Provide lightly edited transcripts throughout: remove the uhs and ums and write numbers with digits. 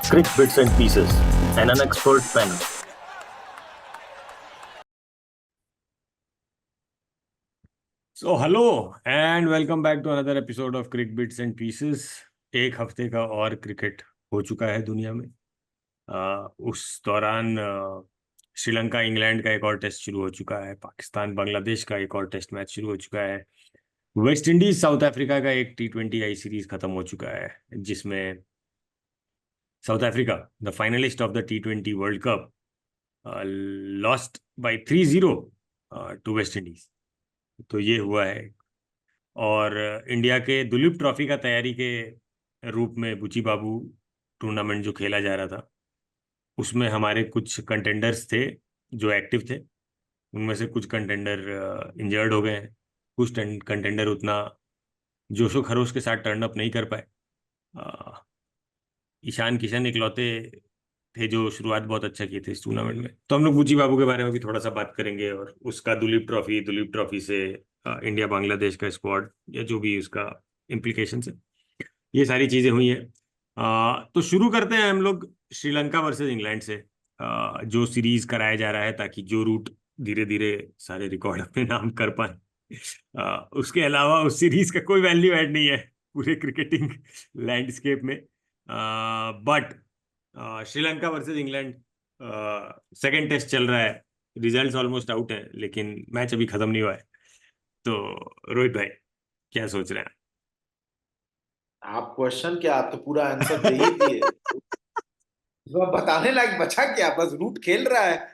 Crick Bits and Pieces, and an expert panel. So hello and welcome back to another episode of Crick Bits and Pieces. एक हफ्ते का और cricket हो चुका है दुनिया में। उस दौरान श्रीलंका इंग्लैंड का एक और टेस्ट शुरू हो चुका है, पाकिस्तान बांग्लादेश का एक और टेस्ट मैच शुरू हो चुका है, वेस्ट इंडीज साउथ अफ्रीका का एक T20 आई सीरीज खत्म हो चुका है, जिसमें South Africa the finalist of the T20 World Cup lost by 3-0 to West Indies. तो ये हुआ है। और इंडिया के दुलीप ट्रॉफी का तैयारी के रूप में बुची बाबू टूर्नामेंट जो खेला जा रहा था, उसमें हमारे कुछ कंटेंडर्स थे जो एक्टिव थे। उनमें से कुछ कंटेंडर इंजर्ड हो गए हैं, कुछ कंटेंडर उतना जोशो खरोश के साथ टर्न अप नहीं कर पाए। ईशान किशन इकलौते थे जो शुरुआत बहुत अच्छा किए थे इस टूर्नामेंट में। तो हम लोग बुची बाबू के बारे में भी थोड़ा सा बात करेंगे, और उसका दुलीप ट्रॉफी से इंडिया बांग्लादेश का स्क्वाड या जो भी उसका इम्प्लीकेशन है, ये सारी चीजें हुई हैं। तो शुरू करते हैं हम लोग श्रीलंका वर्सेस इंग्लैंड से, जो सीरीज कराया जा रहा है ताकि जो रूट धीरे धीरे सारे रिकॉर्ड अपने नाम कर पाए। उसके अलावा उस सीरीज का कोई वैल्यू ऐड नहीं है पूरे क्रिकेटिंग लैंडस्केप में। But Sri Lanka versus England second Test चल रहा है, रिजल्ट्स ऑलमोस्ट आउट है, लेकिन मैच अभी खत्म नहीं हुआ है। तो रोहित भाई क्या सोच रहे हैं? आप क्वेश्चन क्या, आप तो पूरा आंसर दे ही दिए। तो बताने लायक बचा क्या? बस रूट खेल रहा है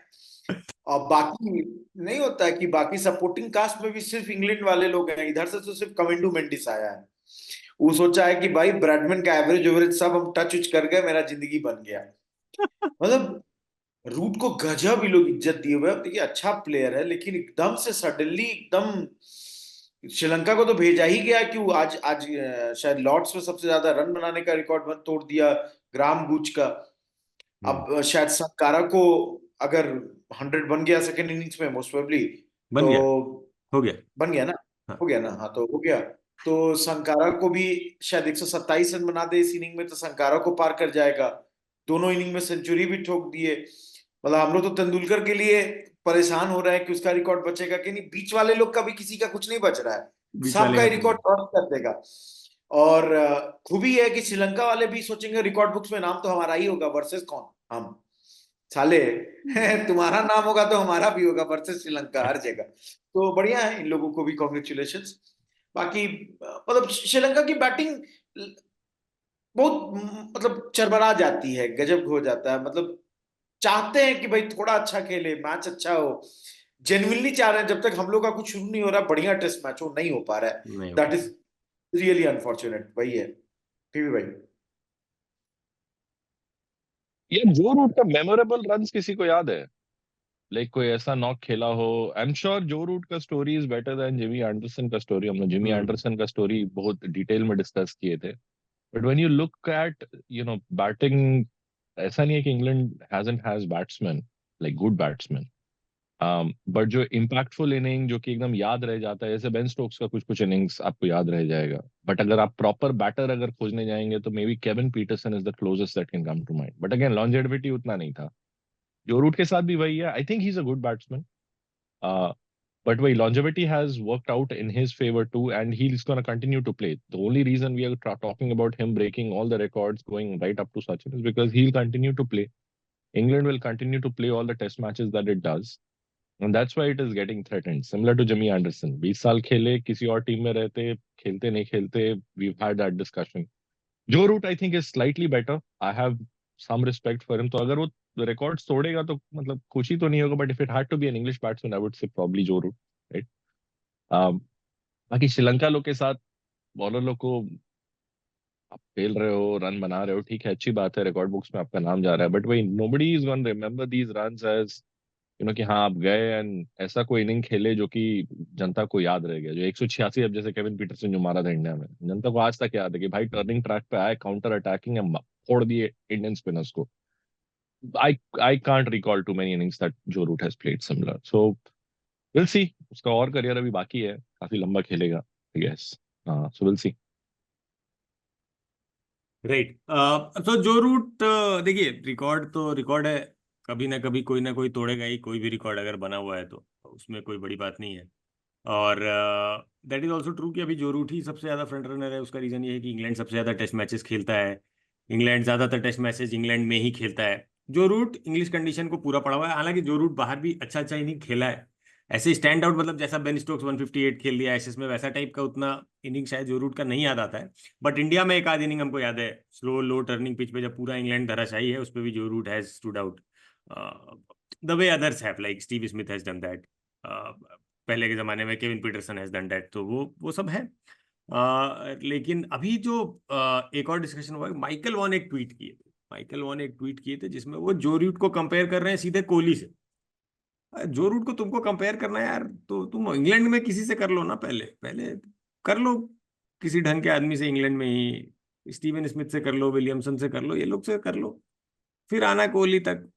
और बाकी नहीं होता है कि बाकी सपोर्टिंग कास्ट में भी सिर्फ इंग्लैंड वाले लोग हैं। इधर से तो सिर्फ कमेंडू मेंडिस आया है। वो सोचा है कि भाई ब्रैडमैन का एवरेज एवरेज सब हम टच उच कर गए, मेरा जिंदगी बन गया। मतलब रूट को गजब ही लोग इज्जत दिए हुए। अब देखिए अच्छा प्लेयर है, लेकिन एकदम से सडनली एकदम श्रीलंका को तो भेजा ही गया कि वो आज आज शायद लॉर्ड्स में सबसे ज्यादा रन बनाने का रिकॉर्ड तोड़ दिया ग्राम गुच का। अब शायद संकारा को अगर 100 बन गया सेकेंड इनिंग्स में मोस्ट प्रोबेबली, बन तो गया, हो गया। बन गया ना। हाँ। हो गया ना, हाँ तो हो गया। तो संकारा को भी शायद 127 रन बना दे इस इनिंग में तो संकारा को पार कर जाएगा। दोनों इनिंग में सेंचुरी भी ठोक दिए। मतलब हम लोग तो तेंदुलकर के लिए परेशान हो रहे हैं कि उसका रिकॉर्ड बचेगा कि नहीं। बीच वाले लोग का भी किसी का कुछ नहीं बच रहा है, बीच वाले सबका का ही तो रिकॉर्ड क्रॉस कर देगा। और खूबी है कि श्रीलंका वाले भी सोचेंगे रिकॉर्ड बुक्स में नाम तो हमारा ही होगा, वर्सेस कौन? हम साले तुम्हारा नाम होगा तो हमारा भी होगा वर्सेस श्रीलंका हर जगह। तो बढ़िया है, इन लोगों को भी कॉन्ग्रेचुलेशंस। बाकी मतलब श्रीलंका की बैटिंग बहुत मतलब चरमरा जाती है, गजब हो जाता है। मतलब चाहते हैं कि भाई थोड़ा अच्छा खेले, मैच अच्छा हो, जेन्युइनली चाह रहे हैं। जब तक हम लोग का कुछ शुरू नहीं हो रहा बढ़िया टेस्ट मैच हो, नहीं हो पा रहा है। नहीं हो दैट पा इज रियली अनफॉर्चुनेट। वही है पीवी भाई। ये जो रूट का मेमोरेबल रन्स किसी को याद है? लाइक कोई ऐसा नॉक खेला हो? आई एम श्योर जो रूट का story is better than Jimmy Anderson का स्टोरी। हमने जिमी एंडरसन का स्टोरी बहुत डिटेल में डिस्कस किए थे। But when you look eight batting, ऐसा नहीं है कि England hasn't has batsman, like good batsman, but जो इम्पैक्टफुल इनिंग जो कि एकदम याद रह जाता है, जैसे बेन स्टोक्स का कुछ कुछ इनिंग्स आपको याद रह जाएगा। बट अगर आप प्रॉपर बैटर अगर खोजने जाएंगे तो maybe Kevin Pietersen is the closest that can come to mind. But again longevity उतना नहीं था। जो रूट के साथ भी वही है, I think he is a good batsman, but why longevity has worked out in his favor too, and he's going to continue to play. The only reason we are talking about him breaking all the records going right up to Sachin is because he'll continue to play. England will continue to play all the test matches that it does, and that's why it is getting threatened. Similar to Jimmy Anderson, 20 साल खेले, किसी और team में रहते, खेलते नहीं खेलते, we've had that discussion. Joe Root I think is slightly better. I have some respect for him. तो अगर वो रिकॉर्ड्स तोड़ेगा तो मतलब खुशी तो नहीं होगा, but if it had to be an English batsman I would say probably Joe Root, right? बाकी श्रीलंका लोग के साथ बॉलर लोग को, आप खेल रहे हो, रन बना रहे हो, ठीक है, अच्छी बात है, रिकॉर्ड बुक्स में आपका नाम जा रहा है, बट वही nobody is gonna remember these runs as कि हाँ आप गए एंड ऐसा कोई इनिंग खेले जो कि जनता को याद रह गया। जो 186 अब जैसे केविन पीटरसन जो मारा था इंडिया में, जनता को आज तक याद है कि भाई टर्निंग ट्रैक पे आए, काउंटर अटैकिंग है, फोड़ दिए इंडियन स्पिनर्स को। I can't recall too many innings that Joe Root has played similar. So we'll see. उसका और करियर अभी बाकी है, काफी लंबा खेलेगा, I guess. So we'll see. Right. तो जो रूट, देखिए रिकॉर्ड तो रिकॉर्ड है, कभी ना कोई तोड़ेगा ही, कोई भी रिकॉर्ड अगर बना हुआ है तो उसमें कोई बड़ी बात नहीं है। और दैट इज ऑल्सो ट्रू कि अभी जो रूट ही सबसे ज़्यादा फ्रंट रनर है। उसका रीज़न ये है कि इंग्लैंड सबसे ज़्यादा टेस्ट मैचेस खेलता है, इंग्लैंड ज़्यादातर टेस्ट मैचेस इंग्लैंड में ही खेलता है। जो रूट इंग्लिश कंडीशन को पूरा पड़ा हुआ है, हालांकि जो रूट बाहर भी अच्छा अच्छा इनिंग खेला है, ऐसे स्टैंड आउट मतलब जैसा बेन स्टोक्स 158 खेल दिया एशेस में, वैसा टाइप का उतना इनिंग शायद जो रूट का नहीं याद आता है। बट इंडिया में एक आध इनिंग हमको याद है, स्लो लो टर्निंग पिच पे जब पूरा इंग्लैंड धराशायी है, उस पर भी Joe Root has stood out the way others have, like Steve Smith has done that, पहले के जमाने में Kevin Pietersen has done that, तो वो सब है। लेकिन अभी जो एक और डिस्कशन हुआ, माइकल वॉन एक ट्वीट किए थे, जिसमें वो जो रूट को कंपेयर कर रहे हैं सीधे कोहली से। जो रूट को तुमको कंपेयर करना है यार, तो तुम इंग्लैंड में किसी से कर लो ना, पहले पहले कर लो किसी ढंग के आदमी से इंग्लैंड में ही, स्टीवन स्मिथ से कर लो, विलियमसन से कर लो, ये लोग से कर लो, फिर आना कोहली तक।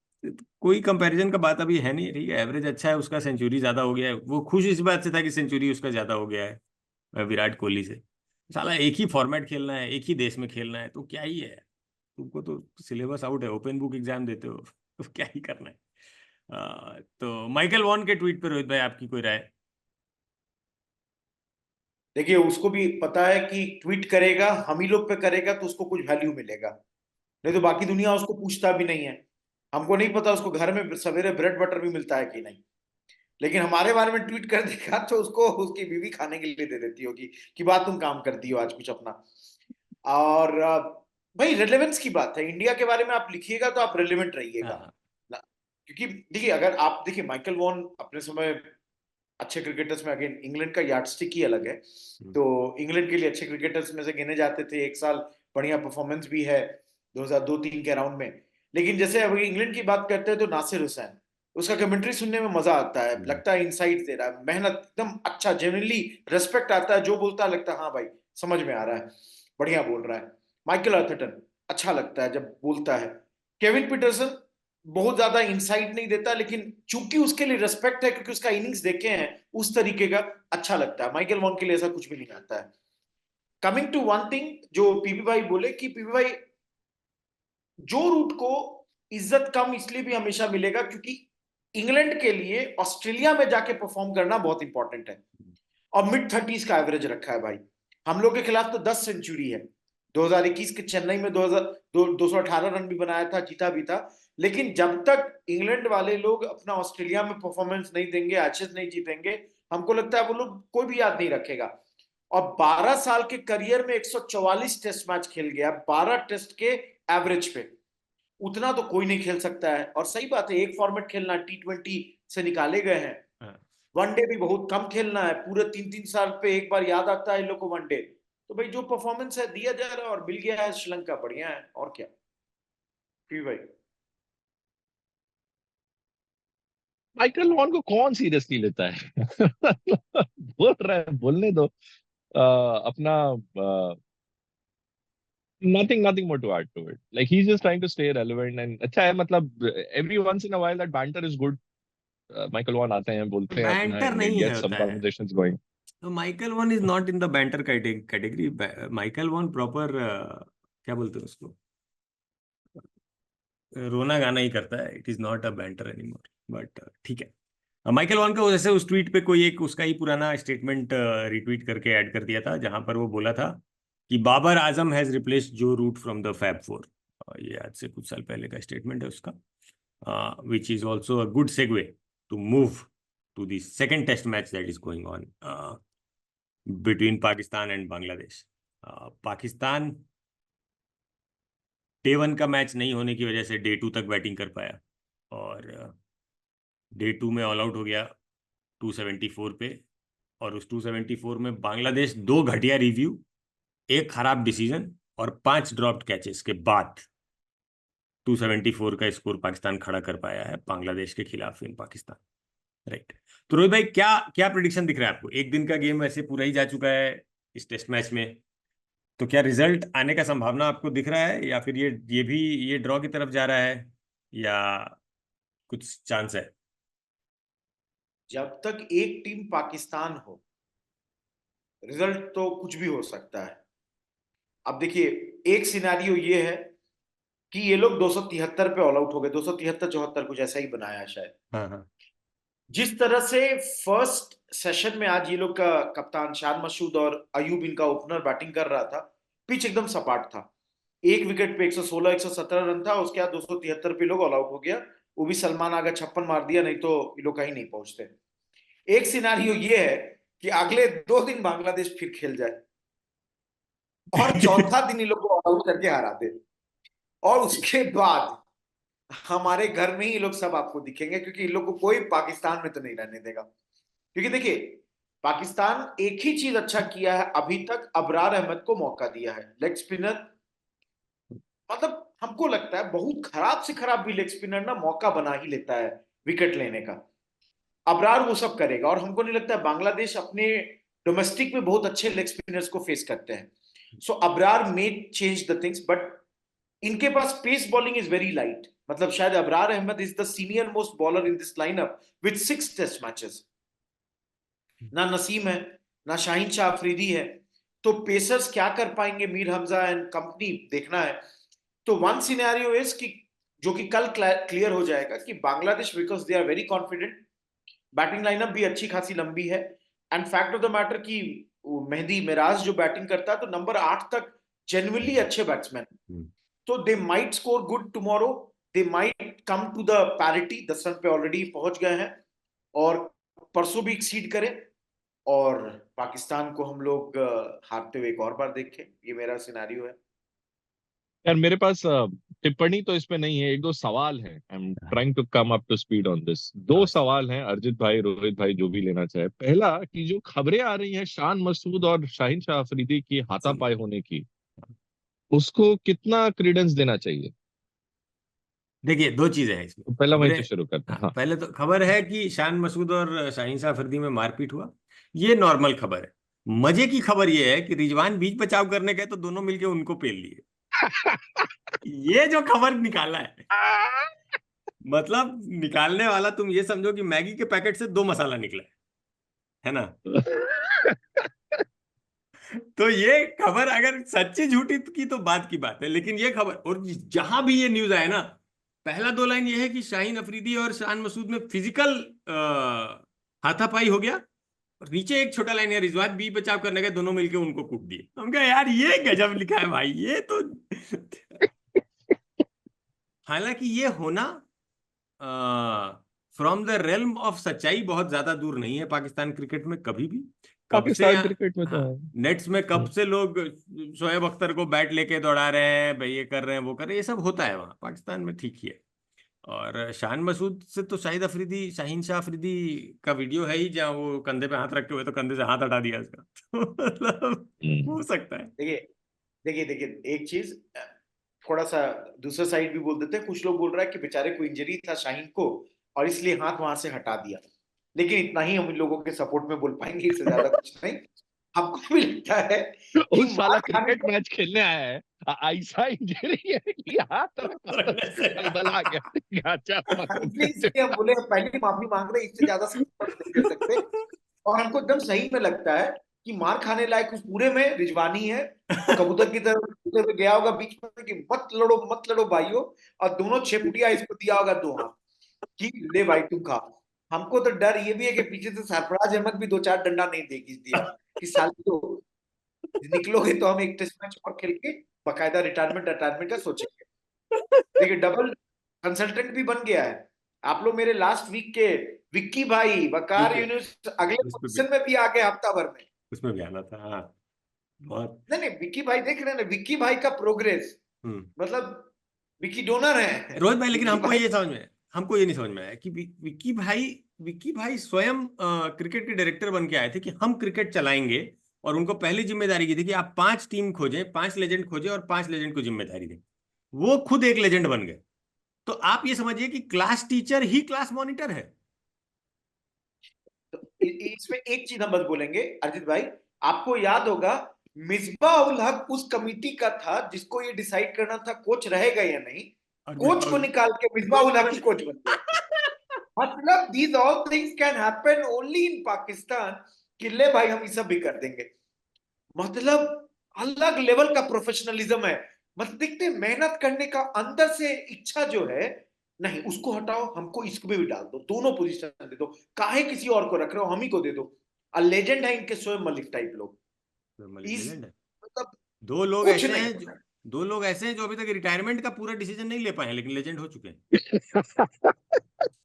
कोई कंपैरिजन का बात अभी है नहीं, ठीक है, एवरेज अच्छा है उसका, सेंचुरी ज्यादा हो गया है, वो खुश इस बात से था कि सेंचुरी उसका ज्यादा हो गया है विराट कोहली से। साला एक ही फॉर्मेट खेलना है, एक ही देश में खेलना है, तो क्या ही है, तुमको तो सिलेबस आउट है, ओपन बुक एग्जाम देते हो तो क्या ही करना है। तो माइकल वॉन के ट्वीट पर रोहित भाई आपकी कोई राय? देखिए, उसको भी पता है कि ट्वीट करेगा, हम ही लोग पे करेगा तो उसको कुछ वैल्यू मिलेगा, नहीं तो बाकी दुनिया उसको पूछता भी नहीं है। हमको नहीं पता उसको घर में सवेरे ब्रेड बटर भी मिलता है कि नहीं, लेकिन हमारे बारे में ट्वीट कर देगा तो उसको उसकी बीवी खाने के लिए दे देती होगी कि बात तुम काम करती हो आज कुछ अपना। और भाई रेलेवेंस की बात है, इंडिया के बारे में आप लिखिएगा तो आप रेलेवेंट रहिएगा हाँ। ना। क्योंकि देखिए, अगर आप देखिए माइकल वॉन अपने समय अच्छे क्रिकेटर्स में, अगेन इंग्लैंड का यार्डस्टिक ही अलग है, तो इंग्लैंड के लिए अच्छे क्रिकेटर्स में से गिने जाते थे। एक साल बढ़िया परफॉर्मेंस भी है 2002-3 के राउंड में। लेकिन जैसे अगर इंग्लैंड की बात करते हैं तो नासिर हुसैन, उसका कमेंट्री सुनने में मजा आता है, लगता है इनसाइट दे रहा है, मेहनत एकदम अच्छा, जेन्युइनली रेस्पेक्ट आता है, जो बोलता है लगता है हाँ भाई समझ में आ रहा है, बढ़िया बोल रहा है। माइकल अर्थटन अच्छा लगता है जब बोलता है। केविन पीटरसन बहुत ज्यादा इंसाइट नहीं देता, लेकिन चूंकि उसके लिए रेस्पेक्ट है, क्योंकि उसका इनिंग्स देखे हैं उस तरीके का, अच्छा लगता है। माइकल वॉन के लिए ऐसा कुछ भी नहीं आता है। कमिंग टू वन थिंग जो पीपी भाई बोले, कि पीपी भाई जो रूट को इज्जत कम इसलिए भी हमेशा मिलेगा क्योंकि इंग्लैंड के लिए ऑस्ट्रेलिया में जाके परफॉर्म करना बहुत इंपॉर्टेंट है, और मिड 30s का एवरेज रखा है भाई। हम लोग के खिलाफ तो 10 सेंचुरी है, 2021 के चेन्नई में 218 रन भी बनाया था, जीता भी था। लेकिन जब तक इंग्लैंड वाले लोग अपना ऑस्ट्रेलिया में परफॉर्मेंस नहीं देंगे, एशेज नहीं जीतेंगे, हमको लगता है वो लोग कोई भी याद नहीं रखेगा। और 12 साल के करियर में 144 टेस्ट मैच खेल गया, 12 टेस्ट के एवरेज पे, उतना तो कोई नहीं खेल सकता है। और सही बात है, एक फॉर्मेट खेलना, T20 से निकाले गए हैं, हाँ। वनडे भी बहुत कम खेलना है, पूरे 3-3 साल पे एक बार याद आता है इन लोग को वनडे। तो भाई जो परफॉर्मेंस है दिया जा रहा है और मिल गया है श्रीलंका, बढ़िया है और क्या। क्यों भाई? माइकल वॉन को कौन सीरियसली लेता है? बोल रहा है, बोलने दो। अपना nothing more to add to it. Like he's just trying to stay relevant and अच्छा है, मतलब every once in a while that banter is good. Michael Vaughan आते हैं, बोलते हैं अपना, बैंटर and it नहीं है gets some होता है, conversations going. तो Michael one is not in the banter category. Michael one proper क्या बोलते हैं उसको, रोना गाना ही करता है, it is not a banter anymore. But ठीक है। माइकल वॉन का जैसे उस ट्वीट पे कोई एक उसका ही पुराना स्टेटमेंट रिट्वीट करके ऐड कर दिया था, जहां पर वो बोला था कि Babar Azam has replaced Joe Root from the Fab Four. ये आज से कुछ साल पहले का स्टेटमेंट है उसका, which is also a good segue to move to the second test match that is going on between Pakistan and Bangladesh. Pakistan day 1 का मैच नहीं होने की वजह से डे 2 तक बैटिंग कर पाया, और डे 2 में ऑल आउट हो गया 274 पे, और उस 274 में बांग्लादेश 2 घटिया रिव्यू, एक खराब डिसीजन और 5 ड्रॉप्ड कैचेस के बाद 274 का स्कोर पाकिस्तान खड़ा कर पाया है बांग्लादेश के खिलाफ इन पाकिस्तान। राइट। तो रोहित भाई क्या क्या प्रिडिक्शन दिख रहा है आपको? एक दिन का गेम वैसे पूरा ही जा चुका है इस टेस्ट मैच में, तो क्या रिजल्ट आने का संभावना आपको दिख रहा है, या फिर ये भी ये ड्रॉ की तरफ जा रहा है, या कुछ चांस है? जब तक एक टीम पाकिस्तान हो, रिजल्ट तो कुछ भी हो सकता है। अब देखिए, एक सिनेरियो ये है कि ये लोग 273 पे ऑल आउट हो गए, 273-74 कुछ ऐसा ही बनाया है शायद। हाँ हाँ जिस तरह से फर्स्ट सेशन में आज ये लोग का कप्तान शान मसूद और अयूब इनका ओपनर बैटिंग कर रहा था, पिच एकदम सपाट था, एक विकेट पे 116-117 रन था, उसके बाद 273 पे लोग ऑल आउट हो गया, वो भी सलमान आगा 56 मार दिया, नहीं तो ये लोग कहीं नहीं पहुंचते। एक सिनारियो ये है कि अगले 2 दिन बांग्लादेश फिर खेल जाए और चौथा दिन ये लोग को ऑल आउट करके हरा दे, और उसके बाद हमारे घर में ही ये लोग सब आपको दिखेंगे, क्योंकि इन लोग को कोई पाकिस्तान में तो नहीं रहने देगा। क्योंकि देखिए, पाकिस्तान एक ही चीज अच्छा किया है अभी तक, अबरार अहमद को मौका दिया है, लेग स्पिनर। मतलब हमको लगता है बहुत खराब से खराब भी लेग स्पिनर ना मौका बना ही लेता है विकेट लेने का, अबरार वो सब करेगा। और हमको नहीं लगता है बांग्लादेश अपने डोमेस्टिक में बहुत अच्छे लेग स्पिनर्स को फेस करते हैं, so Abrar may change the things, but इनके पास pace bowling is very light. मतलब शायद Abrar Ahmed is the senior most bowler in this lineup with 6 test matches. ना नसीम है, ना शाहीन शाह अफरीदी है, तो पेसर्स क्या कर पाएंगे, मीर हमजा एंड कंपनी, देखना है। तो वन सिनेरियो इज कि जो कि कल क्लियर हो जाएगा कि Bangladesh, because they are very confident, batting lineup भी अच्छी खासी लंबी है, and fact of the matter कि मेहदी मिराज जो बैटिंग करता है तो नंबर 8 तक जेन्युइनली अच्छे बैट्समैन, तो they might score good tomorrow, they might come to the parity, 10 run पे ऑलरेडी पहुंच गए हैं, और परसों भी एक्सीड करें, और पाकिस्तान को हम लोग हारते हुए एक और बार देखें। ये मेरा सिनेरियो है। यार मेरे पास टिप्पणी तो इसमें नहीं है, एक दो सवाल हैं। I am trying to come up to speed on this. दो सवाल हैं, अर्जित भाई, रोहित भाई, जो भी लेना चाहे। पहला, कि जो खबरें आ रही हैं शान मसूद और शाहीन शाह अफरीदी की हाथापाई होने की, उसको कितना क्रेडेंस देना चाहिए? देखिए, दो चीजें हैं इसमें। तो पहला वहीं खबरें, से शुरू करते हैं। हाँ, पहले तो खबर है कि शान मसूद और शाहीन शाह अफरीदी में मारपीट हुआ, ये नॉर्मल खबर है। मजे की खबर ये है कि रिजवान बीच बचाव करने गए तो दोनों मिलके उनको पेल लिए। ये जो खबर निकाला है, मतलब निकालने वाला तुम ये समझो कि मैगी के पैकेट से 2 मसाला निकला है ना। तो ये खबर अगर सच्ची झूठी की तो बात की बात है, लेकिन ये खबर, और जहां भी ये न्यूज आए ना, पहला 2 लाइन ये है कि शाहीन अफरीदी और शान मसूद में फिजिकल हाथापाई हो गया, और नीचे एक छोटा लाइन है, रिजवान बी बचाव करने गए, दोनों मिलके उनको कूट दिए। हम कहा यार ये गजब लिखा है भाई, ये तो। हालांकि ये होना फ्रॉम द रेल्म ऑफ सच्चाई बहुत ज्यादा दूर नहीं है पाकिस्तान क्रिकेट में कभी भी। कब से पाकिस्तान क्रिकेट में तो हाँ, नेट्स में कब से लोग शोएब अख्तर को बैट लेके दौड़ा रहे हैं भाई, ये कर रहे हैं वो कर रहे हैं, ये सब होता है वहाँ पाकिस्तान में, ठीक ही है। और शान मसूद से तो शाहिद अफरीदी, शाहीन शाह अफरीदी का वीडियो है ही, जहाँ वो कंधे पे हाथ रखे हुए तो कंधे से हाथ हटा दिया इसका। तो मतलब हो सकता है। देखिए देखिए देखिए, एक चीज थोड़ा सा दूसरा साइड भी बोल देते हैं। कुछ लोग बोल रहा है कि बेचारे को इंजरी था शाहीन को, और इसलिए हाथ वहां से हटा दिया, लेकिन इतना ही हम इन लोगों के सपोर्ट में बोल पाएंगे, इससे ज्यादा कुछ नहीं। हमको भी लगता है कि उस साला क्रिकेट मैच खेलने आया है, ऐसा इंजरी है कि हाथ बलबला गया। अच्छा, इसलिए हम बोले, पहले माफी मांग रहे हैं, इससे ज्यादा सपोर्ट नहीं कर सकते। और हमको एकदम सही में लगता है कि मार खाने लायक उस पूरे में रिजवानी है, कबूतर की तरह कूदते हुए गया होगा बीच में कि मत लड़ो भाइयों, और दोनों छेपुटिया इसको दिया होगा 2 हाथ कि ले भाई तुम खा। हमको तो डर ये भी है कि पीछे से सरफराज अहमद भी 2-4 डंडा नहीं दे दिया कि साल तो निकलोगे तो हम एक टेस्ट मैच और खेल के बाकायदा रिटायरमेंट का सोचेंगे। देखिए, डबल कंसल्टेंट भी बन गया है। आप लोग मेरे लास्ट वीक के विक्की भाई वकार यूनिस अगले पोजीशन में भी आ गए हफ्ता भर में, उसमें भी आना था। हाँ, बहुत। नहीं विक्की भाई देख रहे हैं ना, विक्की भाई का प्रोग्रेस, मतलब विक्की डोनर है रोहित भाई, लेकिन विक्की हमको ये नहीं समझ में आया कि विक्की भाई स्वयं क्रिकेट के डायरेक्टर बन के आए थे कि हम क्रिकेट चलाएंगे, और उनको पहली जिम्मेदारी की थी कि आप 5 टीम खोजें, 5 लेजेंड खोजें, और 5 लेजेंड को जिम्मेदारी दें। वो खुद एक लेजेंड बन गए। तो आप ये समझिए कि क्लास टीचर ही क्लास मॉनिटर है। तो इसमें एक चीज हम बस बोलेंगे अर्जित भाई, आपको याद होगा मिसबा उल हक उस कमिटी का था जिसको ये डिसाइड करना था कोच रहेगा या नहीं, कोच को निकाल के मिसबा उल हक कोच बन गया। मतलब these all things can happen only in Pakistan कि ले भाई हम ये सब भी कर देंगे। मतलब अलग लेवल का प्रोफेशनलिज्म है। मतलब देखते हैं मेहनत करने का अंदर से इच्छा जो है, नहीं उसको हटाओ, हमको इसको भी डाल दो, दोनों पोजीशन दे दो, काहे किसी और को रख रहे हो, हम ही को दे दो। लेजेंड है इनके शोएब मलिक टाइप लोग। मलिक इस लेजेंड है। मतलब दो लोग कुछ ऐसे नहीं हैं होता। दो लोग ऐसे हैं जो अभी तक रिटायरमेंट का पूरा डिसीजन नहीं ले पाए हैं, लेकिन लेजेंड हो चुके हैं।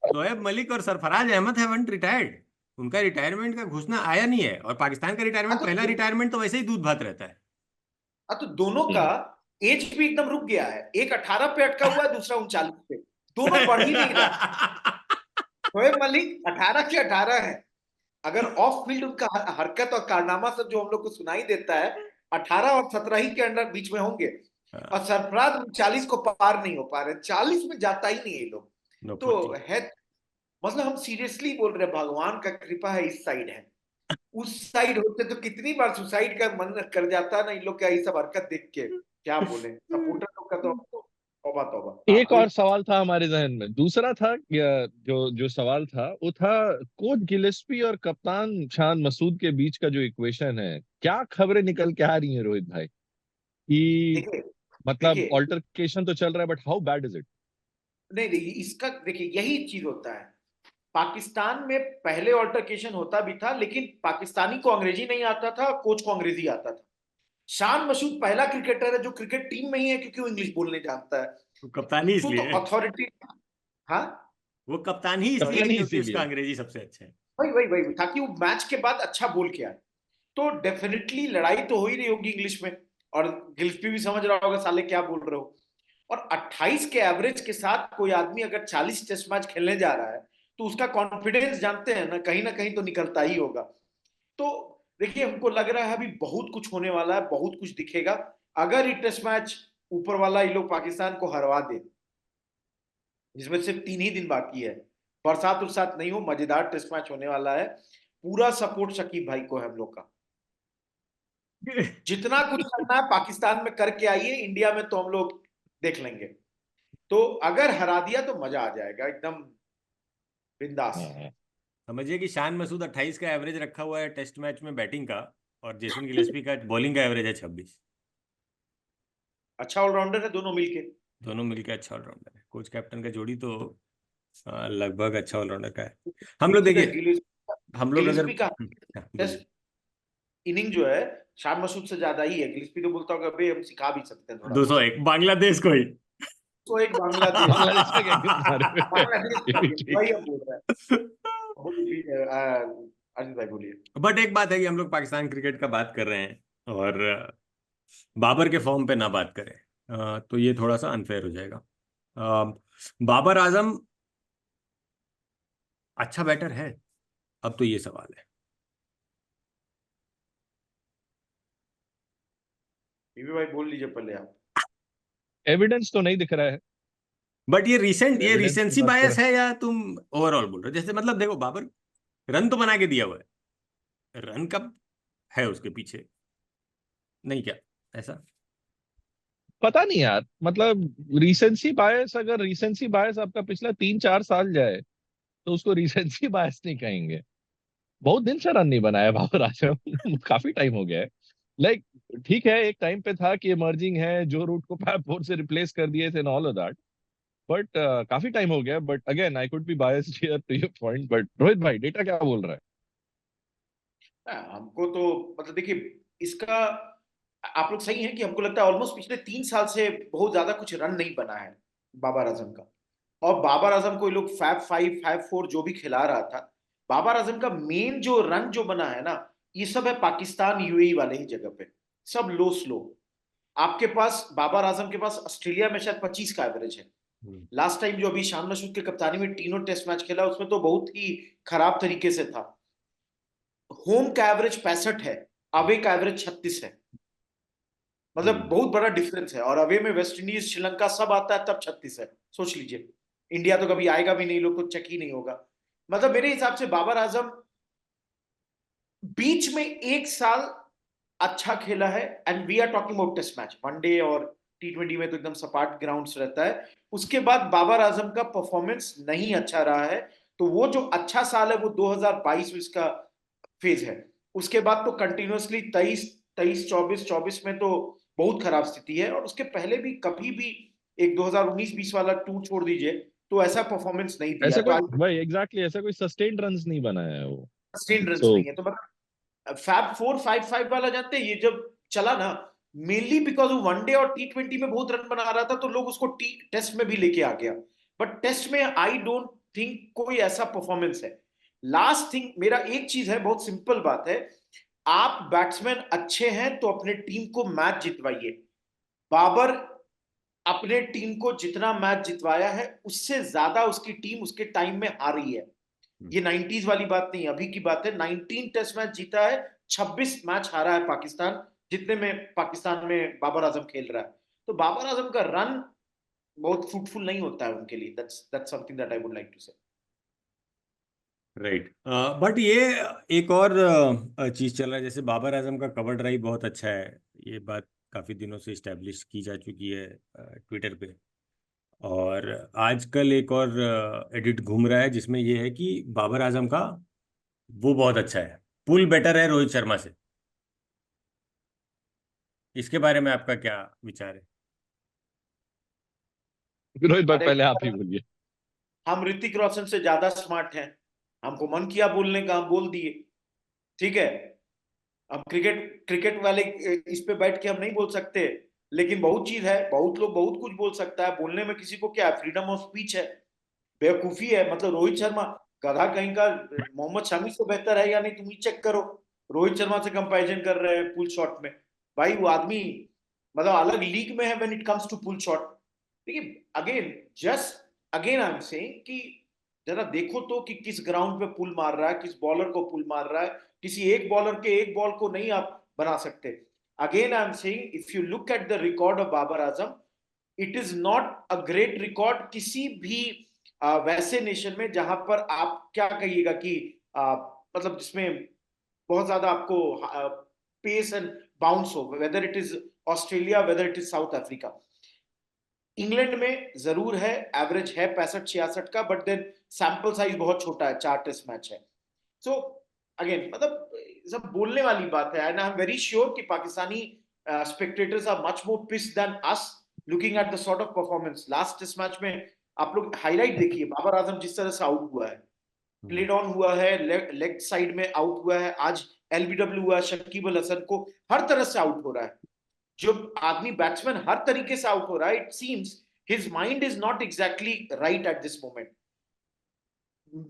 शोएब मलिक और सरफराज अहमद हैवंट रिटायर्ड। उनका रिटायरमेंट का घोषणा आया नहीं है, और पाकिस्तान का रिटायरमेंट, हाँ पहला तो रिटायरमेंट तो वैसे ही दूध भात रहता है। तो दोनों का एज भी एकदम रुक गया है, एक 18 पे अटका हुआ है, दूसरा 39 पे, दोनों बढ़ ही नहीं रहा। शोएब मलिक 18 के 18 है। अगर ऑफ फील्ड उनका हरकत और कारनामा सब जो हम लोग को सुनाई देता है, 18 और 17 ही के अंदर बीच में होंगे। और सरफराज 39 को पार नहीं हो पा रहे, 40 में जाता ही नहीं है ये लोग। नो तो 40। है, मतलब हम सीरियसली बोल रहे हैं, भगवान का कृपा है इस साइड है। उस साइड होते तो कितनी बार सुसाइड का मन कर जाता ना इन लोग का, ये सब हरकत देख के। क्या बोले सपोर्टर लोग का तो तौबा तौबा। हाँ एक बोलिए। और सवाल था हमारे जहन में, दूसरा था जो जो सवाल था वो था कोच गिलेस्पी और कप्तान शान मसूद के बीच का जो इक्वेशन है, क्या खबरें निकल के आ रही हैं रोहित भाई कि देखिए मतलब देखिए ऑल्टरकेशन तो चल रहा है, but how bad is it? नहीं देखिए इसका, देखिए यही चीज होता है। पाकिस्तान में पहले ऑल्टरकेशन होता भी था, लेकिन पाकिस्तानी को अंग्रेजी नहीं आता था, कोच को अंग्रेजी आता था। शान मसूद पहला क्रिकेटर है जो क्रिकेट टीम में ही है क्योंकि वो इंग्लिश बोलने जानता है। वो कप्तान ही तो इसलिए है। अथॉरिटी, हाँ वो कप्तान ही इसलिए है कप्तान ही क्योंकि इसीलिए उसका है। अंग्रेजी सबसे अच्छा है। वही वही वही ताकि वो मैच के बाद अच्छा बोल के आए। तो डेफिनेटली लड़ाई तो हो ही रही होगी इंग्लिश में, और गिल्स्पी भी समझ रहा होगा साले क्या बोल रहे हो। और 28 के एवरेज के साथ कोई आदमी अगर 40 टेस्ट मैच खेलने जा रहा है, तो उसका कॉन्फिडेंस जानते हैं ना कहीं तो निकलता ही होगा। तो देखिए हमको लग रहा है अभी बहुत कुछ होने वाला है, बहुत कुछ दिखेगा। अगर ये टेस्ट मैच ऊपर वाला ये लोग पाकिस्तान को हरवा दे, जिसमें सिर्फ 3 ही दिन बाकी है, बरसात उरसात नहीं हो, मजेदार टेस्ट मैच होने वाला है। पूरा सपोर्ट शकीब भाई को है हम लोग का। जितना कुछ करना है पाकिस्तान में करके आइए, इंडिया में तो हम लोग देख लेंगे। तो अगर हरा दिया तो मजा आ जाएगा एकदम बिंदास। हाँ। समझिए कि शान मसूद 28 का एवरेज रखा हुआ है टेस्ट मैच में बैटिंग का, और जेसन गिलेस्पी का बॉलिंग का एवरेज है 26। अच्छा ऑलराउंडर है दोनों मिलके। दोनों मिलकर अच्छा ऑलराउंडर है। कोच कैप्टन का जोड़ी तो लगभग अच्छा ऑलराउंडर का है। हम लोग देखिए, हम लोग अगर गिलिस्पी का बोलिए। टेस्ट इनिंग जो है शान मसूद से ज्यादा ही है। गिलिस्पी तो बोलता होगा भाई हम सिखा भी सकते हैं थोड़ा बहुत। 201 बांग्लादेश को ही। तो एक बांग्लादेश, बांग्लादेश का क्या तुम्हारे बांग्लादेश ये का भी गेम, ठीक। वही हम बोल रहे हैं। बोलिए, अजीत भाई बोलिए। बट एक बात है कि हम लोग पाकिस्तान क्रिकेट का बात कर रहे हैं, और बाबर के फॉर्म पे ना बात करें, तो ये थोड़ा सा अनफेयर हो जाएगा। बाबर आजम अच्छा बैटर है, अब तो ये सवाल है। बीबी भाई बोल लीजिए पहले आप। एविडेंस तो नहीं दिख रहा है। बट ये एविडेंस की रिसेंसी बात बायस करें, है, या तुम ओवरऑल बोल रहे हो? जैसे मतलब देखो, बाबर रन तो बना के दिया हुआ है, रन कब है उसके पीछे, नहीं क्या ऐसा? पता नहीं यार, मतलब रीसेंसी बायस, अगर रीसेंसी बायस आपका पिछला 3-4 साल जाए तो उसको रीसेंसी बायस नहीं कहेंगे। बहुत दिन से रन नहीं बनाया बाबर आजम काफी टाइम हो गया है। लाइक ठीक है, एक टाइम पे था कि इमर्जिंग है, जो रूट को फैब फोर से रिप्लेस कर दिए थे, ऑल ऑफ दैट, बट काफी टाइम हो गया। But again I could be biased here to your point, but Rohit भाई डेटा क्या बोल रहा है? हमको तो मतलब देखिए इसका, आप लोग सही हैं कि हमको लगता है ऑलमोस्ट पिछले 3 साल से बहुत ज्यादा कुछ रन नहीं बना है बाबर आजम का। और बाबर आजम को ये लोग फैब 5 फैब 4 जो भी खिला रहा था, बाबर आजम का मेन जो रन जो बना है ना, ये सब है पाकिस्तान यूएई वाले ही जगह पे, सब लो स्लो। आपके पास बाबर आजम के पास ऑस्ट्रेलिया में शायद 25 का एवरेज है। लास्ट टाइम जो अभी शान मसूद के कप्तानी में तीनों टेस्ट मैच खेला उसमें तो बहुत ही खराब तरीके से था। होम का एवरेज 65 है, अवे का एवरेज 36 है। मतलब बहुत बड़ा डिफरेंस है। और अवे में वेस्ट इंडीज श्रीलंका सब आता है तब 36 है, सोच लीजिए। इंडिया तो कभी आएगा भी नहीं, लोग को चेक ही नहीं होगा। मतलब मेरे हिसाब से बाबर आजम बीच में एक साल अच्छा खेला है, and we are talking about test match, one day और T20 में तो एकदम सपाट ग्राउंड्स रहता है। उसके बाद बाबर आजम का परफॉर्मेंस नहीं अच्छा रहा है। तो वो जो अच्छा साल है वो 2022 इसका फेज है। उसके बाद तो कंटिन्यूअसली 23 23-24 में तो बहुत खराब स्थिति है, और उसके पहले भी कभी भी एक 2019-20 वाला टूर छोड़ दीजिए तो ऐसा परफॉर्मेंस नहीं दिया। ऐसा तो कोई भाई एग्जैक्टली ऐसा कोई सस्टेन्ड रन्स नहीं बनाया है वो। सस्टेन्ड रन्स So नहीं है। तो मतलब फैब 4-5-5 वाला जानते हैं, ये जब चला ना, मेनली बिकॉज वो वनडे और T20 में बहुत रन बना रहा था, तो लोग उसको टेस्ट में भी लेके आ गया। बट टेस्ट में आई डोंट थिंक कोई ऐसा परफॉर्मेंस है। लास्ट थिंग, मेरा एक चीज है, बहुत सिंपल बात है, आप बैट्समैन अच्छे हैं तो अपने टीम को मैच जितवाइए। बाबर अपने टीम को जितना मैच जितवाया है उससे ज्यादा उसकी टीम उसके टाइम में हारी है। ये 90s वाली बात नहीं, अभी की बात है। 19 टेस्ट मैच जीता है, 26 मैच हारा है पाकिस्तान, जितने में पाकिस्तान में बाबर आजम खेल रहा है। तो बाबर आजम का रन बहुत फ्रूटफुल नहीं होता है उनके लिए। That's something that I would like to say. Right. But ये एक और चीज चल रहा है, जैसे बाबर आजम का कवर ड्राइव बहुत अच्छा है, ये बात काफी दिनों से इस्टेब्लिश की जा चुकी है ट्विटर पे। और आजकल एक और एडिट घूम रहा है जिसमें ये है कि बाबर आजम का वो बहुत अच्छा है, पुल बेटर है रोहित शर्मा से। इसके बारे में आपका क्या विचार है? रोहित भाई अरे पहले आप ही बोलिए। हम ऋतिक रोशन से ज्यादा स्मार्ट हैं, हमको मन किया बोलने का, हम बोल दिए, ठीक है। अब क्रिकेट क्रिकेट वाले इस पे बैठ के हम नहीं बोल सकते, लेकिन बहुत चीज है, बहुत लोग बहुत कुछ बोल सकता है, बोलने में किसी को क्या है, फ्रीडम ऑफ स्पीच है। बेवकूफी है, मतलब रोहित शर्मा गधा कहीं का मोहम्मद शमी से बेहतर है या नहीं, तुम ही चेक करो। रोहित शर्मा से कंपैरिजन कर रहे हैं पुल शॉट में। भाई वो आदमी मतलब अलग लीग में है when it comes to pull shot. देखिए again, just again I am saying कि जरा देखो तो कि किस ग्राउंड पे पुल मार रहा है, किस बॉलर को पुल मार रहा है। किसी एक बॉलर के एक बॉल को नहीं आप बना सकते। Again I am saying, if you look at the record of Babar Azam, it is not a great record किसी भी वैसे नेशन में जहां पर आप क्या कहिएगा कि मतलब जिसमें बहुत ज्यादा आपको पेस एंड बाउंस हो, whether it is Australia, whether it is south Africa. England में जरूर है, एवरेज है 65-66 का, बट देन सैंपल साइज बहुत छोटा है, 4 टेस्ट मैच है। सो अगेन मतलब सब बोलने वाली बात है, and I am very sure कि Pakistani spectators are much more pissed than us looking at the sort of performance. Last test match में आप लोग हाईलाइट देखिए, बाबर आजम जिस तरह से आउट हुआ है, प्लेड ऑन हुआ है, लेग साइड में आउट हुआ है, आज एलबीडब्ल्यू हुआ, शकीब अल हसन को हर तरह से आउट हो रहा है। जो आदमी बैट्समैन हर तरीके से आउट हो रहा है, it seems his mind is not exactly right at this moment.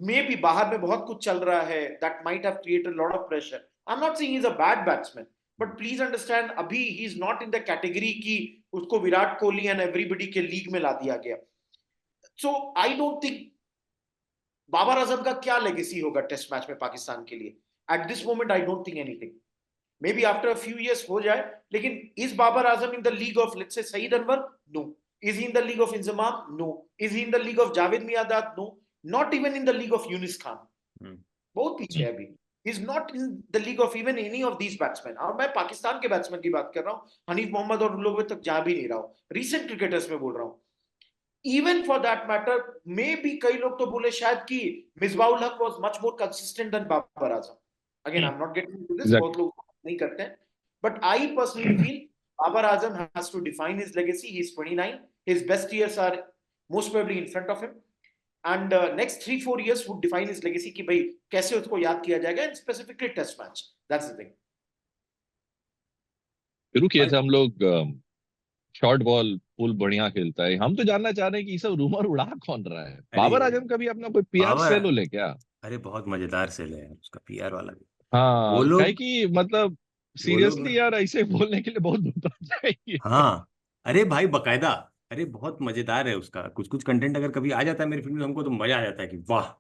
मे भी बाहर में बहुत कुछ चल रहा है, that might have created lot of pressure. I am not saying he is a bad batsman, but please understand अभी he is not in the category की उसको विराट कोहली एंड एवरीबॉडी के लीग में ला दिया गया। So I don't think Babar Azam का क्या लेगेसी होगा टेस्ट मैच में पाकिस्तान के लिए। At this moment I don't think anything. May be after a few years हो जाए, लेकिन is Babar Azam in the league of let's say Saeed Anwar? No. Is he in the league of Inzamam? No. Is he in the league of Javed Miandad? No. Not even in the league of Younis Khan. बहुत पीछे है अभी। Is not in the league of even any of these batsman. और मैं पाकिस्तान के batsman की बात कर रहा हूँ, हनीफ मोहम्मद और उन लोगों तक जा भी नहीं रहा हूँ, रिसेंट क्रिकेटर्स में बोल रहा हूँ। इवन फॉर दैट मैटर, मे भी कई लोग तो बोले शायद कि Misbah-ul Haq was much more consistent than Babar Azam. Again I am not getting into this, बहुत लोग नहीं करते हैं, but I personally feel Babar Azam has to define his legacy. He is 29, his best years are most probably in front of him, and next 3-4 years would define his legacy कि भाई कैसे उसको याद किया जाएगा, and specifically test match. That's the thing. शुरू किए थे हम लोग शॉर्ट बॉल, पुल बढ़िया खेलता है। हम तो जानना चाह रहे हैं कि ये सब रूमर उड़ा कौन रहा है? बाबर आजम का भी अपना कोई पीआर बाबर, सेल हो ले क्या? अरे बहुत मजेदार सेल है उसका, पीआर वाला भी। हाँ, वो काहे लोग कि मतलब वो लोग सीरियसली यार ऐसे बोलने के लिए बहुत बता चाहिए। हाँ, अरे भाई बकायदा, अरे बहुत मजेदार है उसका। कुछ कुछ कंटेंट अगर कभी आ जाता है मेरी फिल्म में, हमको तो मजा आ जाता है कि वाह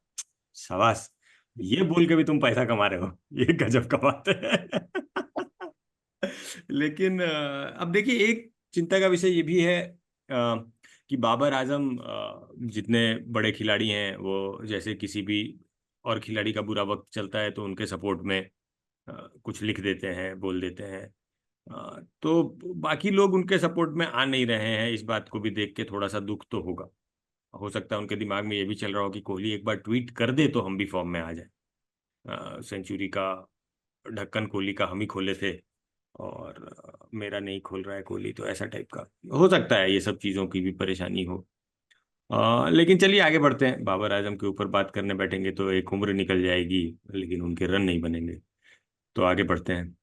शाबाश, ये बोल के भी तुम पैसा कमा रहे हो, ये गजब का बात है। लेकिन अब देखिए, एक चिंता का विषय ये भी है कि बाबर आजम जितने बड़े खिलाड़ी हैं, वो जैसे किसी भी और खिलाड़ी का बुरा वक्त चलता है तो उनके सपोर्ट में कुछ लिख देते हैं, बोल देते हैं। तो बाकी लोग उनके सपोर्ट में आ नहीं रहे हैं, इस बात को भी देख के थोड़ा सा दुख तो होगा। हो सकता है उनके दिमाग में ये भी चल रहा हो कि कोहली एक बार ट्वीट कर दे तो हम भी फॉर्म में आ जाए। सेंचुरी का ढक्कन कोहली का हम ही खोले थे, और मेरा नहीं खोल रहा है कोहली, तो ऐसा टाइप का हो सकता है, ये सब चीज़ों की भी परेशानी हो। लेकिन चलिए आगे बढ़ते हैं। बाबर आजम के ऊपर बात करने बैठेंगे तो एक उम्र निकल जाएगी, लेकिन उनके रन नहीं बनेंगे। तो आगे बढ़ते हैं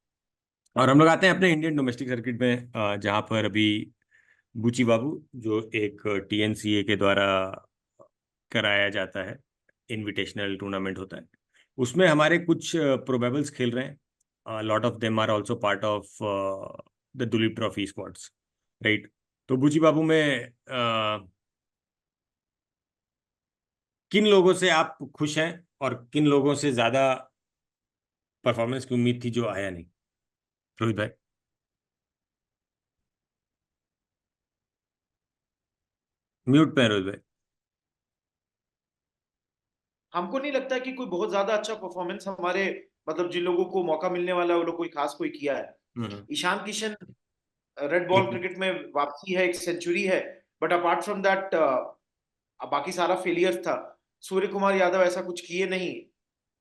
और हम लोग आते हैं अपने इंडियन डोमेस्टिक सर्किट में, जहाँ पर अभी बुची बाबू, जो एक टीएनसीए के द्वारा कराया जाता है, इनविटेशनल टूर्नामेंट होता है, उसमें हमारे कुछ प्रोबेबल्स खेल रहे हैं। Lot of them are also part of the Duleep trophy squads, right? तो बुची बाबू में किन लोगों से आप खुश हैं और किन लोगों से ज्यादा परफॉर्मेंस की उम्मीद थी जो आया नहीं? रोहित भाई। म्यूट पे हैं रोहित भाई। हमको नहीं लगता कि कोई बहुत ज्यादा अच्छा परफॉर्मेंस हमारे मतलब जिन लोगों को मौका मिलने वाला है वो लोग कोई खास कोई किया है। Ishan Kishan red ball cricket में वापसी है, एक सेंचुरी है, बट अपार्ट फ्रॉम दैट बाकी सारा फेलियर था। सूर्य कुमार यादव ऐसा कुछ किए नहीं,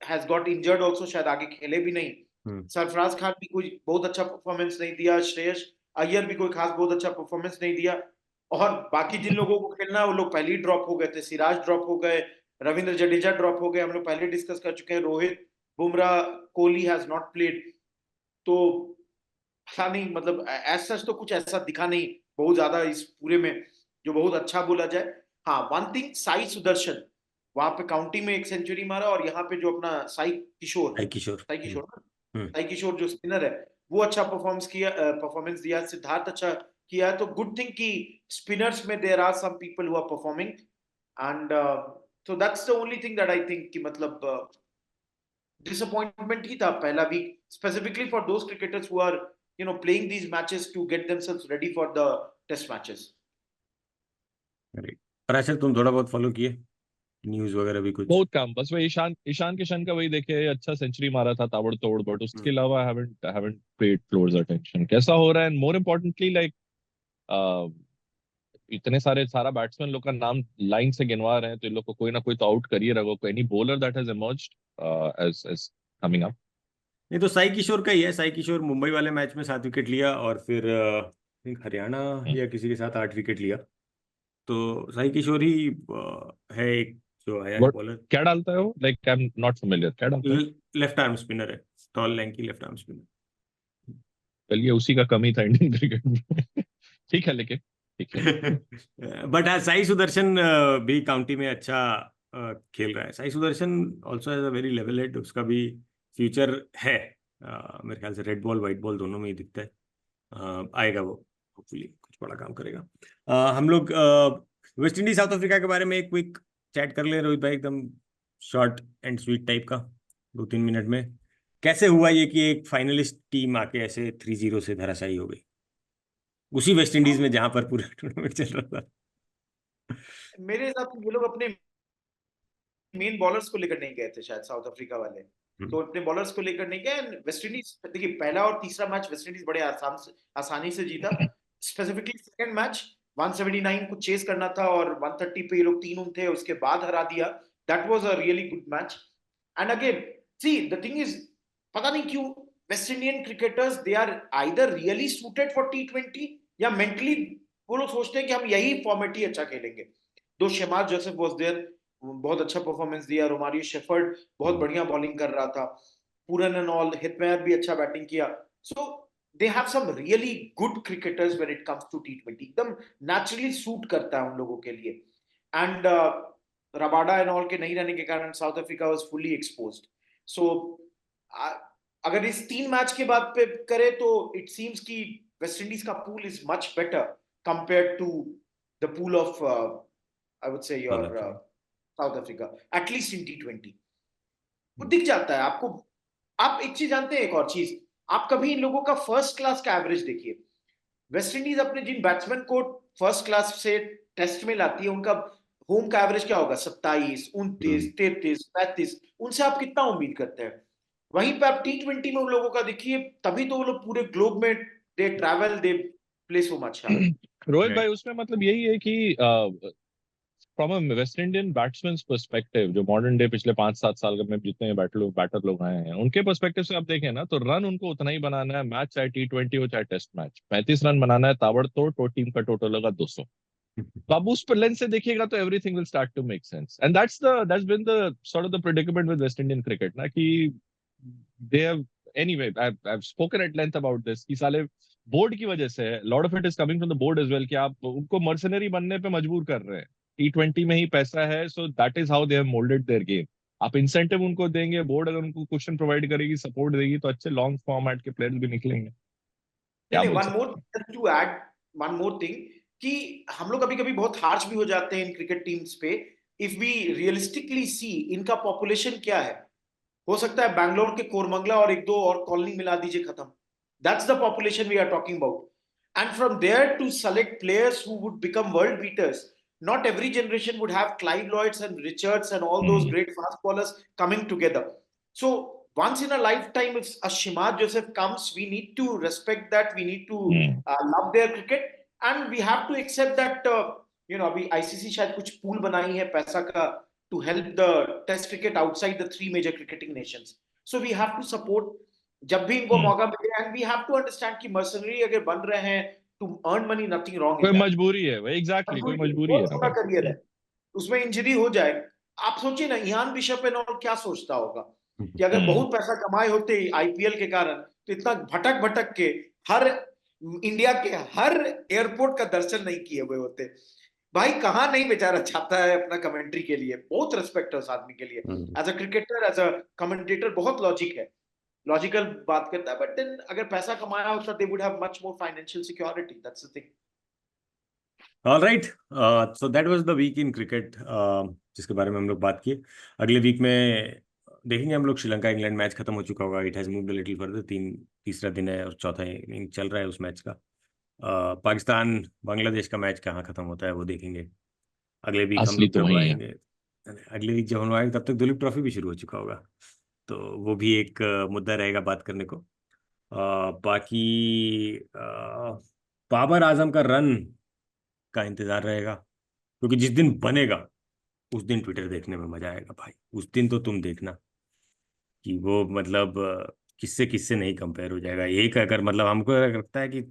हैज गॉट इंजर्ड ऑल्सो, शायद आगे खेले भी नहीं। सरफराज खान भी कोई बहुत अच्छा परफॉर्मेंस नहीं दिया, श्रेयस अय्यर भी कोई खास बहुत अच्छा परफॉर्मेंस नहीं दिया, और बाकी जिन लोगों को खेलना है वो लोग पहले ही ड्रॉप हो गए थे। सिराज ड्रॉप हो गए, रविंद्र जडेजा ड्रॉप हो गए, हम लोग पहले डिस्कस कर चुके हैं। Rohit, Bumrah, Kohli has not played. तो पता नहीं, मतलब एज सच तो कुछ ऐसा दिखा नहीं बहुत ज्यादा इस पूरे में जो बहुत अच्छा बोला जाए। हाँ, वन थिंग, साई सुदर्शन वहां पे काउंटी में एक सेंचुरी मारा, और यहाँ पे जो अपना साई किशोर, भाई किशोर। साई किशोर ना, हम्म। साई किशोर जो स्पिनर है, वो अच्छा परफॉर्मेंस दिया। सिद्धार्थ अच्छा किया है, तो गुड थिंग कि स्पिनर्स में there are some people who are performing, and so that's the only thing that I think कि मतलब डिसअपॉइंटमेंट ही था पहला week, specifically for those cricketers who are playing these matches to get themselves ready for the test matches. पर अच्छा, तुम थोड़ा बहुत फॉलो किए न्यूज वगैरह भी कुछ? बहुत कम, बस वही ईशान ईशान किशन का वही देखे, अच्छा सेंचुरी मारा था ताबड़तोड़, बट उसके अलावा हैवंट पेड क्लोज अटेंशन कैसा हो रहा है। एंड मोर इम्पोर्टेंटली लाइक इतने सारा बैट्समैन लोग का नाम लाइन से गिनवा रहे हैं, तो इन लोग को कोई ना कोई तो आउट करिए रखो। कोई any bowler that has emerged as coming up? नहीं तो साई किशोर का ही है। साई किशोर मुंबई वाले मैच में 7 विकेट लिया, और फिर हरियाणा या किसी के साथ 8 विकेट लिया। तो साई किशोर ही है एक जो आया है बॉलर। क्या डालता है वो? Like I am not familiar, क्या डालता है? लेफ्ट आर्म स्पिनर है, tall lanky left arm spinner. चलिए, उसी का कमी था इंडियन क्रिकेट में। ठीक है, लेकिन ठीक है। बट साई सुदर्शन भी काउंटी में अच्छा खेल रहा है। Sai Sudarshan also has a very level head, उसका भी फ्यूचर है। मेरे ख्याल से रेड बॉल व्हाइट बॉल दोनों में ही दिखता है। आएगा वो, होपफुली कुछ बड़ा काम करेगा। हम लोग वेस्ट इंडीज साउथ अफ्रीका के बारे में एक क्विक चैट कर ले रोहित भाई, एकदम शॉर्ट एंड स्वीट टाइप का, 2-3 मिनट में। कैसे हुआ ये कि एक फाइनलिस्ट टीम आके ऐसे 3-0 से धराशायी हो गई उसी वेस्ट इंडीज में जहां पर पूरा टूर्नामेंट चल रहा था? मेरे हिसाब से ये लोग अपने मेन बॉलर्स को लेकर नहीं गए थे शायद, साउथ अफ्रीका वाले, तो अपने बॉलर्स को लेकर नहीं गए। वेस्ट इंडीज, देखिए पहला और तीसरा मैच वेस्ट इंडीज बड़े आसानी से जीता। स्पेसिफिकली सेकंड मैच 179 को चेस करना था और 130 पे ये लोग 3 थे, उसके बाद हरा दिया। That was a really good match. And again see the thing is, पता नहीं क्यों West Indian cricketers they are either really suited for T20 या मेंटली वो लोग सोचते हैं कि हम यही फॉर्मेट ही अच्छा खेलेंगे। दो शेमार जोसेफ वाज देयर, बहुत अच्छा परफॉर्मेंस दिया। रोमारियो शेफर्ड बहुत बढ़िया बॉलिंग कर रहा था। पूरन एंड ऑल, हिटमेयर भी अच्छा बैटिंग किया। So they have some really good cricketers when it comes to T20, एकदम नेचुरली सूट करता है उन लोगों के लिए। एंड रबाडा एंड ऑल के नहीं रहने के कारण South Africa was fully exposed. So अगर इस 3 मैच के बाद पे करें तो इट सीम्स कि वेस्ट इंडीज का pool is much better compared to the pool of I would say your South Africa, at least in T20। वो दिख जाता है आपको। आप एक चीज जानते हैं, एक और चीज, आप कभी इन लोगों का फर्स्ट क्लास का एवरेज देखिए। वेस्ट इंडीज अपने जिन बैट्समैन को फर्स्ट क्लास से टेस्ट में लाती है, उनका होम का एवरेज क्या होगा? 27, 29, 33, 35। उनसे आप कितना उम्मीद करते हैं? वहीं पे आप T20 में उन लोगों का देखिए, तभी तो वो लोग पूरे ग्लोब में दे travel, they play so much. Rohit भाई, उसमें मतलब यही है कि from a West Indian batsman perspective, जो मॉडर्न डे पिछले 5-7 साल में जितने बैटर लोग आए हैं, उनके पर्सपेक्टिव से आप देखें ना, तो रन उनको उतना ही बनाना है, मैच चाहे T20 हो चाहे टेस्ट मैच, 35 रन बनाना है ताबड़तोड़, तो टीम का टोटल होगा 200। तो आप उस पर लेंस से देखिएगा तो everything will start to make sense, and that's been the sort of the predicament with West Indian cricket ना, कि they have anyway I spoken at length about this, कि साले बोर्ड की वजह से, lot of it is coming from the board as well, कि आप उनको मर्सनरी बनने पे मजबूर कर रहे हैं। T20 में ही पैसा है, so that is how they have moulded their game. आप इंसेंटिव उनको देंगे, बोर्ड अगर उनको क्वेश्चन प्रोवाइड करेगी, सपोर्ट देगी, तो अच्छे लॉन्ग फॉर्मेट के प्लेयर्स भी निकलेंगे। क्या बोल one more to add, one more thing, कि हम लोग कभी कभी बहुत हार्श भी हो जाते हैं इन क्रिकेट टीम्स पे। इफ वी रियलिस्टिकली सी, इनका पॉपुलेशन क्या है, हो सकता है बैंगलोर के कोरमंगला और एक दो और कॉलोनी मिला दीजिए, खत्म। That's the population we are talking about, and from there to select players who would become world beaters, not every generation would have Clive Lloyds and Richards and all those great fast bowlers coming together. So once in a lifetime, if a Shimad Joseph comes, we need to respect that, we need to love their cricket, and we have to accept that अभी ICC शायद कुछ pool बनाई है पैसा का to help the test cricket outside the 3 major cricketing nations. So we have to support जब भी इनको मौका मिले, and we have to understand कि mercenary अगर बन रहे हैं to earn money, nothing wrong कोई in that. मजबूरी है भाई, एग्जैक्टली कोई मजबूरी है छोटा करियर है, उसमें इंजरी हो जाए, आप सोचिए ना इयान बिशप एंड ऑल क्या सोचता होगा कि अगर बहुत पैसा कमाए होते IPL के कारण, तो इतना भटक भटक के हर इंडिया के हर एयरपोर्ट का दर्शन नहीं किए हुए होते। भाई कहाँ नहीं बेचारा चाहता है अपना कमेंट्री के लिए, बहुत रिस्पेक्ट है उस आदमी के लिए, as a cricketer, as a commentator बहुत लॉजिक है, लॉजिकल बात करता है, बट देन अगर पैसा कमाया होता, they would have much more financial security, that's the thing. All right, so that was the week in cricket, जिसके बारे में हम लोग बात किए। अगले वीक में देखेंगे हम लोग, श्रीलंका इंग्लैंड मैच खत्म हो चुका होगा, it has moved a little further, तीसरा दिन है और चौथा इनिंग चल रहा है उस मैच का। पाकिस्तान बांग्लादेश का मैच कहाँ खत्म होता है वो देखेंगे। अगले वीक हम लोग जब आएंगे, अगले वीक जब हम आएंगे, तब तक दुलीप ट्रॉफी भी शुरू हो चुका होगा, तो वो भी एक मुद्दा रहेगा बात करने को। बाकी बाबर आजम का रन का इंतजार रहेगा, क्योंकि जिस दिन बनेगा उस दिन ट्विटर देखने में मजा आएगा भाई। उस दिन तो तुम देखना कि वो मतलब किससे किससे नहीं कंपेयर हो जाएगा। एक अगर मतलब हमको लगता है कि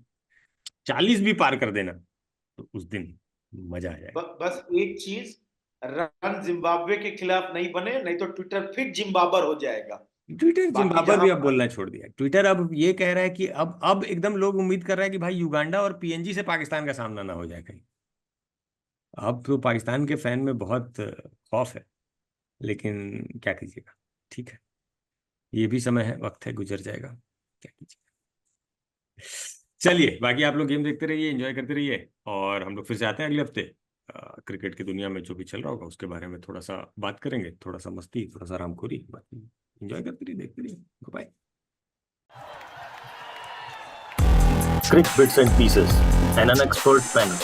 40 भी पार कर देना, तो उस दिन मजा आ जाएगा। बस एक चीज, रन जिम्बाब्वे के खिलाफ नहीं बने, नहीं तो ट्विटर फिर जिम्बाबर हो जाएगा। ट्विटर जिम्बाब्वे भी अब बोलना छोड़ दिया। ट्विटर अब ये कह रहा है कि अब एकदम लोग उम्मीद कर रहे हैं कि भाई युगांडा और PNG से पाकिस्तान का सामना ना हो जाए कहीं। अब तो पाकिस्तान के फैन में बहुत खौफ है, लेकिन क्या कीजिएगा, ठीक है, ये भी समय है, वक्त है, गुजर जाएगा, क्या कीजिएगा। चलिए, बाकी आप लोग गेम देखते रहिए, एंजॉय करते रहिए, और हम लोग फिर से आते हैं अगले हफ्ते। क्रिकेट की दुनिया में जो भी चल रहा होगा उसके बारे में थोड़ा सा बात करेंगे, थोड़ा सा मस्ती, थोड़ा सा रामखोरी, बाकी एंजॉय करते रहिए, देखते रहिए, bye. Crick Bits and Pieces, an unexpert panel.